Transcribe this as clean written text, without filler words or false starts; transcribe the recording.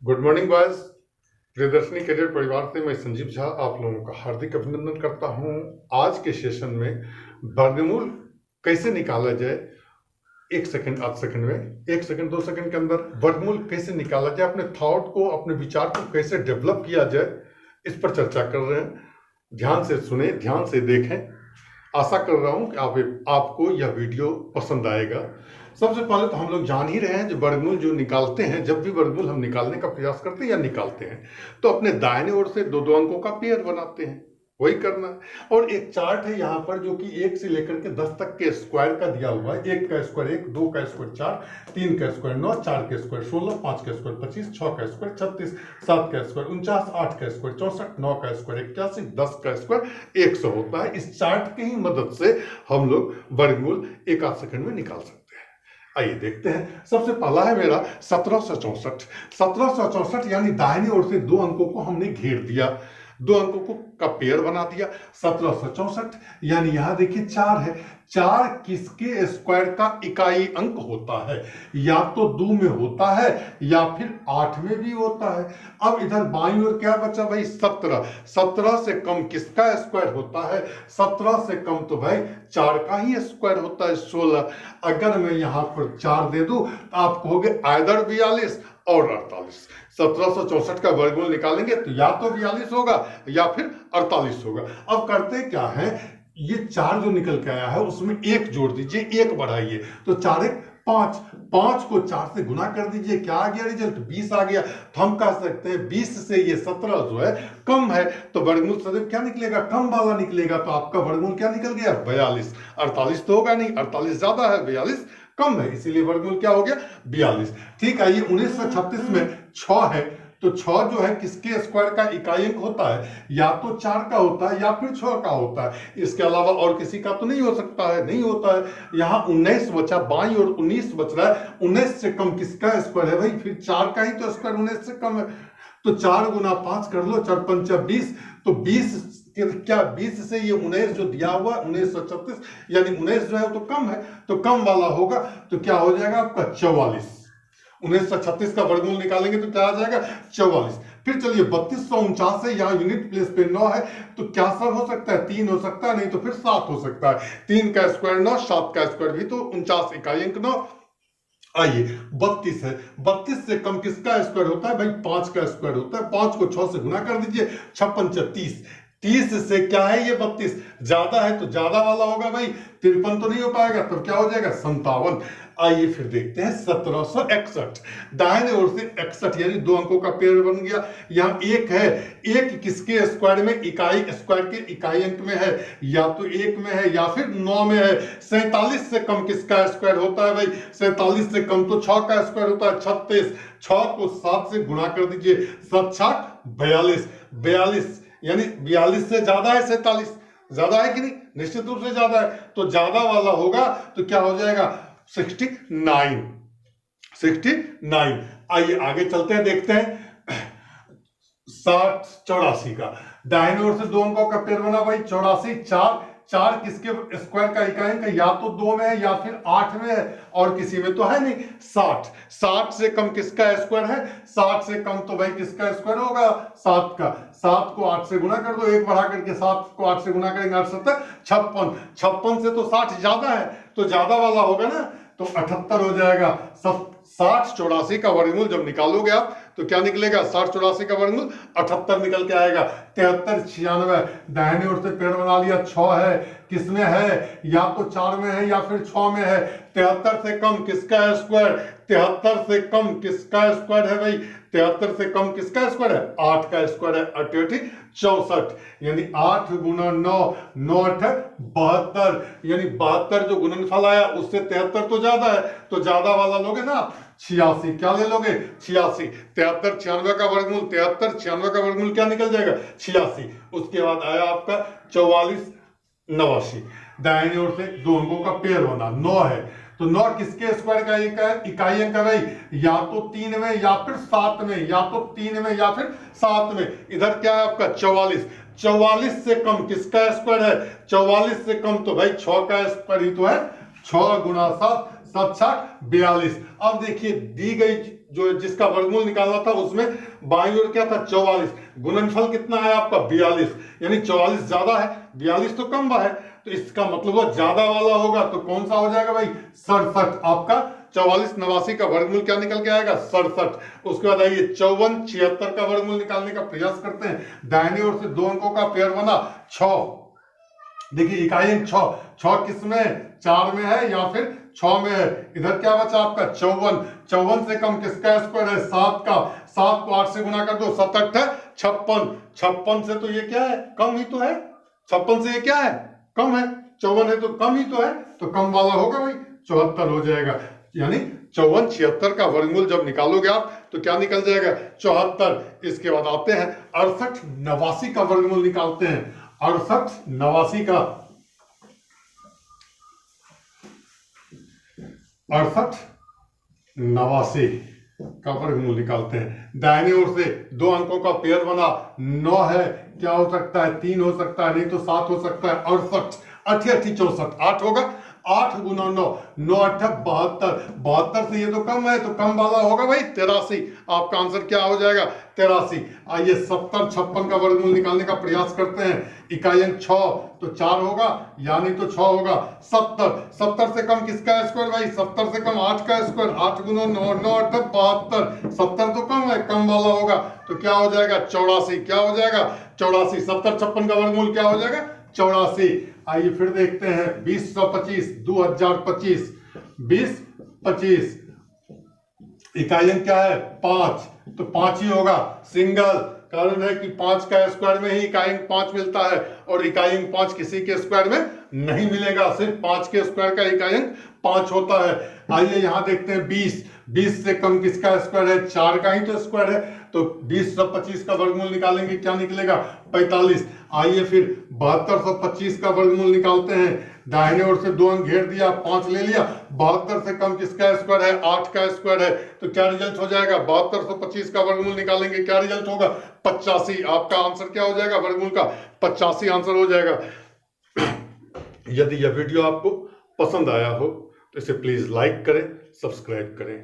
Good morning boys. Priyadarshini career परिवार से मैं संजीव झा आप लोगों का हार्दिक अभिनंदन करता हूं। आज के सेशन में वर्गमूल कैसे निकाला जाए, 1 सेकंड 8 सेकंड में, 1 सेकंड 2 सेकंड के अंदर वर्गमूल कैसे निकाला जाए, अपने थॉट को, अपने विचार को कैसे डेवलप किया जाए, इस पर चर्चा कर रहे हैं। ध्यान से सुने, ध्यान से देखें। आशा कर रहा हूं कि आपको यह वीडियो पसंद आएगा। सबसे पहले तो हम लोग जान ही रहे हैं जो वर्गमूल जो निकालते हैं, जब भी वर्गमूल हम निकालने का प्रयास करते हैं या निकालते हैं तो अपने दाहिने ओर से दो दो अंकों का पेयर बनाते हैं, वही करना है। और एक चार्ट है यहाँ पर जो कि 1 से लेकर के 10 तक के स्क्वायर का दिया हुआ है। 1 का स्क्वायर 1, 2 का स्क्वायर 4, 3 का स्क्वायर 9, 4 का स्क्वायर 16, 5 का स्क्वायर 25, 6 का स्क्वायर 36, 7 का स्क्वायर 49, 8 का स्क्वायर 64, 9 का स्क्वायर 81, 10 का स्क्वायर 100 होता है। इस चार्ट की ही मदद से हम लोग वर्गमूल 1 आध सेकंड में निकाल सकते हैं। आइए देखते हैं। सबसे पहला है मेरा 1764। 1764 यानी दाहिनी ओर से दो अंकों को हमने घेर दिया, दो अंकों को का पेयर बना दिया। 1764 यानी यहां देखिए 4 है। 4 किसके स्क्वायर का इकाई अंक होता है? या तो 2 में होता है या फिर 8 में भी होता है। अब इधर बाईं ओर क्या बचा भाई? 17। 17 से कम किसका स्क्वायर होता है? 17 से कम तो भाई 4 का ही स्क्वायर होता है, 16। अगर मैं यहां पर 4 दे दूं तो आप कहोगे आइदर 42 और 48। 1764 का वर्गमूल निकालेंगे तो या तो 42 होगा या फिर 48 होगा। अब करते क्या है, ये 4 जो निकल के आया है उसमें 1 जोड़ दीजिए, 1 बढ़ाइए तो 4 1 5। 5 को 4 से गुना कर दीजिए, क्या आ गया रिजल्ट? 20 आ गया। तो हम कह सकते हैं 20 से ये 17 जो है कम है, तो वर्गमूल सदैव क्या निकलेगा? कम वाला निकलेगा। तो आपका वर्गमूल क्या निकल गया? 42। 48 तो होगा नहीं, 48 ज्यादा है, 42 कम है, इसीलिए वर्गमूल क्या हो गया? 42। ठीक है, ये 1936 में 6 है, तो 6 जो है किसके स्क्वायर का इकाई अंक होता है? या तो 4 का होता है या फिर 6 का होता है। इसके अलावा और किसी का तो नहीं हो सकता है, नहीं होता है। यहाँ 19 बचा, बाईं और 19 बच रहा है। 19 से कम किसका स्क्वायर है भाई? फिर 4 का ही तो स्क्वायर 19 से कम है। तो 4 गुना 5 कर लो, 4 पंचा 20। तो 20 क्या 20 से ये 19 जो दिया हुआ 1936 यानी 19 जो है तो कम है, तो कम वाला होगा। तो क्या हो जाएगा आपका? 44। 1936 का वर्गमूल निकालेंगे तो क्या आ जाएगा? 44। फिर चलिए 3249 है, यहाँ यूनिट प्लेस पे 9 है, तो क्या सर हो सकता है? 3 हो सकता है, नहीं तो फिर 7 हो सकता है। 3 का स्क्वायर 9, 7 का स्क्वायर भी तो 49 इकाई अंक 9। आइए 32 है। 32 से कम किसका स्क्वायर होता है भाई? 5 का स्क्वायर होता है। 5 को 6 से गुना कर दीजिए, 6 पंच 30। 30 से क्या है ये? 32 ज्यादा है तो ज्यादा वाला होगा भाई। 53 तो नहीं हो पाएगा, तब क्या हो जाएगा? 57। आइए फिर देखते हैं 1761। दाहिने ओर से 61 यानी दो अंकों का पेयर बन गया। यहाँ 1 है, 1 किसके स्क्वायर में? इकाई स्क्वायर के इकाई अंक में है, या तो 1 में है या फिर 9 में है। 47 से कम किसका स्क्वायर होता है भाई? 47 से कम तो 6 का स्क्वायर होता है, 36। 6 को 7 से गुणा कर दीजिए, 7 6 42। 42 यानी 42 से ज्यादा है 47, ज्यादा है कि नहीं? निश्चित रूप से ज्यादा है, तो ज्यादा वाला होगा तो क्या हो जाएगा? 69। 69। आइए आगे चलते हैं, देखते हैं 60 84 का। दाहिने ओर से दो अंकों का पेयर बना भाई, 84। 4 किसके स्क्वायर का इकाई अंक? या तो 2 में है या फिर 8 में है, और किसी में तो है नहीं। 60 से कम किसका स्क्वायर है? 60 से कम तो भाई किसका स्क्वायर होगा? 7 का। 7 को 8 से गुना कर दो, 1 बढ़ा करके 7 को 8 से गुना करेंगे, 8 7 56। 56 से तो 60 ज्यादा है, तो ज्यादा वाला होगा ना, तो 78 हो जाएगा। सब 60 84 का वर्गमूल जब निकालोगे आप तो क्या निकलेगा? 60 84 का वर्गमूल 78 निकल के आएगा। 73 96 दाहिने ओर से पेड़ बना लिया, 6 है, किसमें है? या तो 4 में है या फिर 6 में है। 73 से कम किसका स्क्वायर? 73 से कम किसका स्क्वायर है भाई? 73 से कम किसका स्क्वायर है? 8 का स्क्वायर है, 88 64 यानी 8 गुना 9, 9 8 72 यानी 72 जो गुणनफल आया उससे 73 तो ज्यादा है, तो ज्यादा वाला लोगे ना 86। क्या ले लोगे? 86। 73 96 का वर्गमूल, 73 96 का वर्गमूल क्या निकल जाएगा? 86। उसके बाद आया आपका 44 89। दाहिने ओर से दो अंकों का पेयर होना, 9 है, तो 9 किसके स्क्वायर का इकाई अंक है भाई? या तो 3 में या फिर 7 में, या तो 3 में या फिर 7 में। इधर क्या है आपका? 44। 44 से कम किसका स्क्वायर है? 44 से कम तो भाई 6 का स्क्वायर ही तो है। 6 गुना 7 7 42। अब देखिए दी गई जो जिसका वर्गमूल निकालना था उसमें बाईं ओर क्या था 44, गुणनफल कितना है आपका 42, यानी 44 ज्यादा है 42 तो कम है, तो इसका मतलब वो ज्यादा वाला होगा, तो कौन सा हो जाएगा भाई 67। आपका 44 89 का वर्गमूल क्या निकल के आएगा 67। उसके बाद आइए 54 76 का वर्गमूल निकालने का प्रयास करते हैं। दाहिनी ओर से 2 अंकों का पेयर बना 6, देखिए इकाई अंक 6, 6 किस में 4 में है या फिर 6 में है। इधर क्या बचा आपका 54, 54 से कम किसका स्क्वायर है 7 का, 7 को 8 से गुना कर दो 7 8 56, 56 से तो ये क्या है कम ही तो है, 56 से ये क्या है कम है, 54 है तो कम ही तो है, तो कम वाला होगा भाई 74 हो जाएगा। यानी 54 76 का वर्गमूल जब निकालोगे आप तो क्या निकल जाएगा 74। इसके बाद आते हैं 68 89 का वर्गमूल निकालते हैं। 68 89 का 68 89 का वर्गमूल निकालते हैं। दाहिनी ओर से 2 अंकों का पेयर बना 9 है, क्या हो सकता है 3 हो सकता है, नहीं तो 7 हो सकता है। 68 8 8 64 8 होगा, 8 गुना 9 9 8 72, 72 से ये तो कम है, तो कम वाला होगा भाई 83। आपका आंसर क्या हो जाएगा 83। आइए 70 56 का वर्गमूल निकालने का प्रयास करते हैं। इकाई अंक 6 तो 4 होगा, यानी तो 6 होगा। 70 70 से कम किसका स्क्वायर भाई 70 से कम 8 का स्क्वायर, 8 गुना 9 9 8 72, 70 तो कम है, कम वाला होगा, तो क्या हो जाएगा 84। क्या हो जाएगा 84। 70 56 का वर्गमूल क्या हो जाएगा 84। आइए फिर देखते हैं 2025 2025 20 25 इकाई अंक क्या है 5, तो 5 ही होगा सिंगल, कारण है कि 5 का स्क्वायर में ही इकाई अंक 5 मिलता है और इकाई अंक 5 किसी के स्क्वायर में नहीं मिलेगा, सिर्फ 5 के स्क्वायर का इकाई अंक 5 होता है। आइए यहां देखते हैं 20 20 से कम किसका स्क्वायर है 4 का ही तो स्क्वायर है, तो 2025 का वर्गमूल निकालेंगे क्या निकलेगा 45। आइए फिर 7225 का वर्गमूल निकालते हैं। दाहिने ओर से 2 अंक घेर दिया 5 ले लिया, 72 से कम किसका स्क्वायर है 8 का स्क्वायर है, तो क्या रिजल्ट हो जाएगा 7225 का वर्गमूल निकालेंगे क्या रिजल्ट होगा 85। आपका आंसर क्या हो जाएगा वर्गमूल का 85 आंसर हो जाएगा। यदि यह वीडियो आपको पसंद आया हो तो इसे प्लीज लाइक करें, सब्सक्राइब करें।